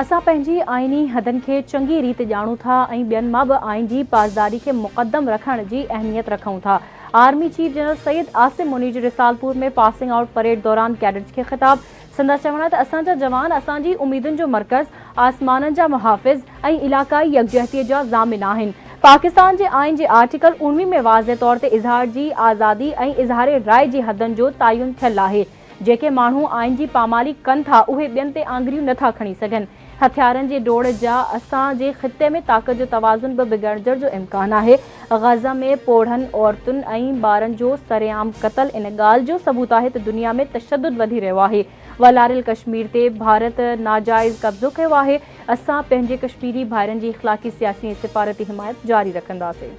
असां पंहिंजी आइनी हदनि खे चङी रीति ॼाणूं था ऐं ॿियनि मां बि आइन जी पासदारी खे मुक़दम रखण जी अहमियत रखूं था। Army chief general Syed Asim Munir जी रिसालपुर में पासिंग आउट परेड दौरान कैडेट्स के खिताब। संदसि चवण त असांजा जवान असांजी उम्मीदुनि जो मर्कज़, आसमाननि जा मुहाफ़िज़ ऐं इलाक़ाई यकजहतीअ जा ज़ामिन आहिनि। पाकिस्तान जे आइन जे आर्टिकल 19 में वाज़े तौर ते इज़हार जी आज़ादी ऐं इज़हार राय जी हदनि जो तयन थियल आहे। जेके माण्हू आइन जी पामाली कनि था उहे ॿियनि ते आङुरियूं नथा खणी सघनि। हथियारनि जे डोड़ जा असांजे ख़िते में ताक़त जो तवाज़ुन बि बिगड़जण जो इम्कान आहे। ग़ज़ा में पोढ़नि, औरतुनि ऐं ॿारनि जो सरेआम क़त्ल इन ॻाल्हि जो सबूत आहे त दुनिया में तशद्दुद वधी रहियो आहे। वलारियल कश्मीर ते भारत नाजाइज़ कब्ज़ो कयो आहे। असां पंहिंजे कश्मीरी भाइरनि जी इख़्लाक़ी, सियासी ऐं सिफ़ारती हिमायत जारी रखंदासीं।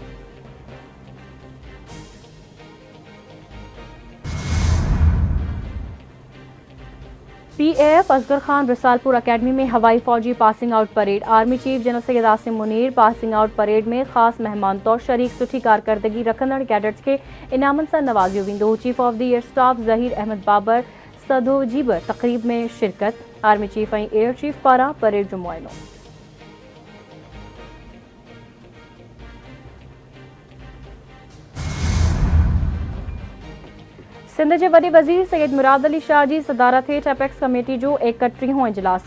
PAF असगर खान रिसालपुर अकेडमी में हवाई फौजी passing out parade. Army chief general Syed Asim Munir passing out parade में ख़ास मेहमान तौर शरीक सुठी कारकर्दगी रखंदड़ कैडेट्स के इनामनि सां नवाज़ियो वेंदो। Chief of the air staff Zaheer Ahmed Babar Sidhu जी बि तक़रीब में शिरकत। आर्मी चीफ ऐं एयर चीफ पारां परेड जो मुआइनो। सिंध के वॾे वज़ीर सैयद मुराद अली शाह जी सदारत हेठि एपेक्स कमेटी जो 31हों इजलास।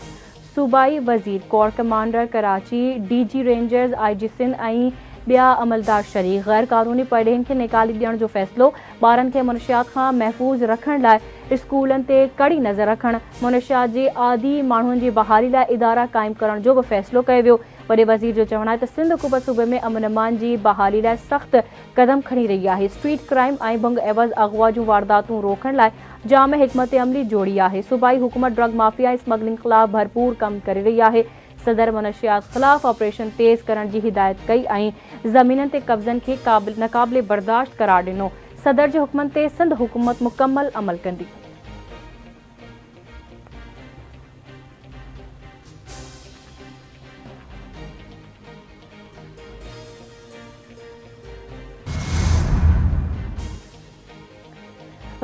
सूबाई वज़ीर, corps commander Karachi, DG rangers, IG Sindh ऐं ॿिया अमलदार शरीक। गैर क़ानूनी पढ़ेनि खे निकाली ॾियण जो फ़ैसिलो। ॿारनि खे मुनशियात खां महफ़ूज़ रखण लाइ स्कूलनि ते कड़ी नज़र रखण। मुनशियात जे आदी माण्हुनि जी बहाली लाइ इदारा क़ाइमु करण जो बि फ़ैसिलो कयो वियो। वॾे वज़ीर जो चवणु आहे त सिंध हुकूमत सूबे में अमन अमान जी बहाली लाइ सख़्त क़दम खणी रही आहे। स्ट्रीट क्राइम ऐं भंग एवज़ अग़वा जूं वारदातूं रोकण लाइ जाम हिकमत अमली जोड़ी आहे। सूबाई हुकूमत ड्रग माफ़िया ऐं स्मगलिंग ख़िलाफ़ भरपूर कमु करे रही आहे। सदर मुनशियात ख़िलाफ़ ऑपरेशन तेज़ करण जी हिदायत कई ऐं ज़मीननि ते कब्ज़नि खे नाक़ाबिले बर्दाश्त करार ॾिनो। सदर जे हुक्मनि ते सिंध हुकूमत मुकम्मल अमल कंदी।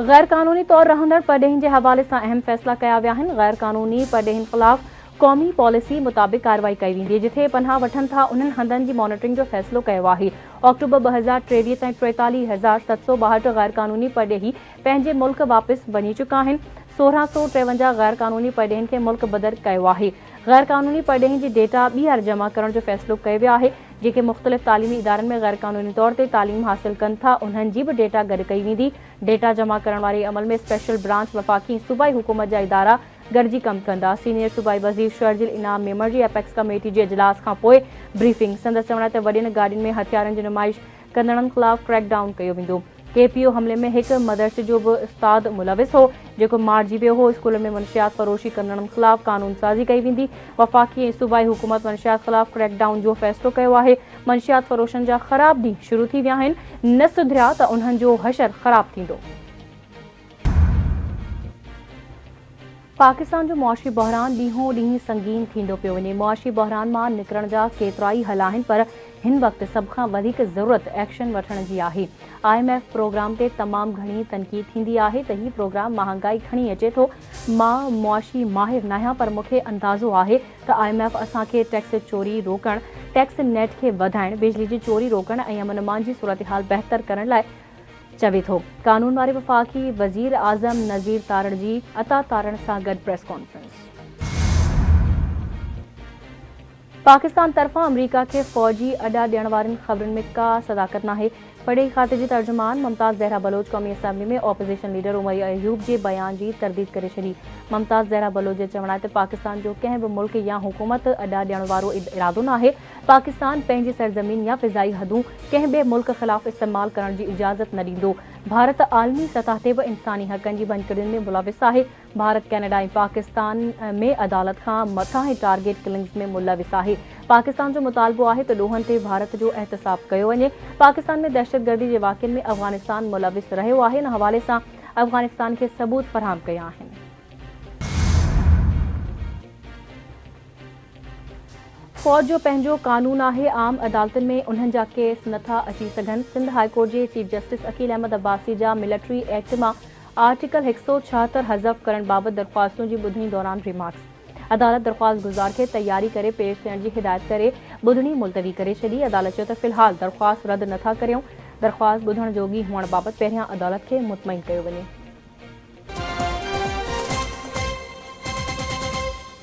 गैर कानूनी तौर रहंदड़ पढ़ेनि जे हवाले से अहम फैसला कया विया आहिनि। गैर कानूनी पढ़ेनि ख़िलाफ़ क़ौमी पॉलिसी मुताबिक़ कार्रवाई कई वेंदी। जिथे पनाह वठनि था उन्हनि हंधनि जी मॉनिटरिंग जो फ़ैसिलो कयो आहे। अक्टूबर 2023 ताईं 43,762 गैर कानूनी पढ़ेही पंहिंजे मुल्क वापसि वञी चुका आहिनि। 1653 गैर कानूनी पढ़ेनि खे मुल्क बदर कयो आहे। गैर कानूनी पढ़ेनि जी डेटा ॿीहर जमा करण जो फ़ैसिलो कयो वियो आहे। जेके मुख़्तलिफ़ तालीमी इदारनि में गैर कानूनी तौर ते तालीम हासिल कनि था उन्हनि जी बि डेटा गॾु कई वेंदी। डेटा जमा करण वारे अमल में स्पेशल ब्रांच, वफ़ाक़ी सूबाई हुकूमत जा इदारा गॾिजी कमु कंदा। सीनियर सूबाई वज़ीर शर्जिल इनाम मेमर जी एपेक्स कमेटी जे इजलास खां पोइ ब्रीफिंग। संदसि चवण ते वॾियुनि गाॾियुनि में हथियारनि जी नुमाइश कंदड़नि ख़िलाफ़ क्रैकडाउन कयो वेंदो। KPO हमले में हिकु मदरसे जो बि उस्ताद मुलविस हो जेको मारिजी वियो हो। स्कूल में मुनशियात फरोशी कंदड़नि ख़िलाफ़ कानून साज़ी कई वेंदी। वफ़ाक़ी ऐं सूबाई हुकूमत मुनशियात ख़िलाफ़ क्रैकडाउन जो फ़ैसिलो कयो आहे। मुनशियात फरोशनि जा ख़राब ॾींहं शुरू थी विया आहिनि। न सुधरिया त उन्हनि जो हशर ख़राब थींदो। पाकिस्तान जो मुआशी बहरान ॾींहों ॾींहुं संगीन थींदो पियो वञे। मुआशी बहरान मां निकिरण जा केतिरा ई हल आहिनि पर हिन वक़्तु सभ खां वधीक ज़रूरत एक्शन वठण जी आहे। IMF प्रोग्राम ते तमामु घणी तनक़ीद थींदी आहे त हीउ प्रोग्राम महांगाई खणी अचे थो। मां मुआशी माहिर न आहियां पर मूंखे अंदाज़ो आहे त IMF असांखे टैक्स चोरी रोकण, टैक्स नेट खे वधाइण, बिजली जी चोरी रोकण ऐं अमन अमान जी सूरत हाल बहितर करण लाइ चवे थो। कानून वारे वफ़ाक़ी वज़ीर आज़म नज़ीर तारण जी अता तारण सां गॾु प्रेस कॉन्फ्रेंस। पाकिस्तान तरफ़ां अमरीका खे फ़ौजी अॾा ॾियण वारनि ख़बरुनि में का सदाकत नाहे। पढ़े खाते जी तर्जुमान मुमताज़ ज़हरा बलोच क़ौमी असेंबली में ऑपोज़िशन लीडर उमर अयूब जे बयान जी तरदीद करे छॾी। मुमताज़ ज़हरा बलोच जे चवण आहे त पाकिस्तान जो कंहिं बि मुल्क या हुकूमत अॾा ॾियण वारो इरादो नाहे। पाकिस्तान पंहिंजी सरज़मीन या फ़िज़ाई हदूं कंहिं ॿिए मुल्क ख़िलाफ़ इस्तेमाल करण जी इजाज़त न ॾींदो। भारत आलमी सतह ते बि इंसानी हक़नि जी भञकिड़ियुनि में मुलविस आहे। भारत कैनेडा ऐं पाकिस्तान में अदालत खां मथां ई टारगेट किलिंग्स में मुलविस आहे। पाकिस्तान जो मुतालबो आहे त ॾोहनि ते भारत जो एहतसाब कयो वञे। पाकिस्तान में दहशतगर्दी जे वाक़िअनि में अफ़गानिस्तान मुलविस रहियो आहे। इन हवाले सां अफ़गानिस्तान खे सबूत फ़राहम कया आहिनि। फ़ौज जो पंहिंजो कानून आहे। आम अदालतुनि में उन्हनि जा केस नथा अची सघनि। सिंध हाईकोर्ट जे चीफ जस्टिस अकील अहमद अब्बासी जा मिलिट्री एक्ट मां आर्टिकल 176 हज़फ़ करण बाबति दरख़्वास्तुनि जी ॿुधणी दौरान रिमार्क्स। अदालत दरख़्वास्त गुज़ार खे तैयारी करे पेश थियण जी हिदायत करे ॿुधणी मुलतवी करे छॾी। अदालत चयो त फ़िलहाल दरख़्वास्त रद्द नथा करियूं। दरख़्वास्त ॿुधण जोगी हुअण बाबति पहिरियां अदालत खे मुतमइन कयो वञे।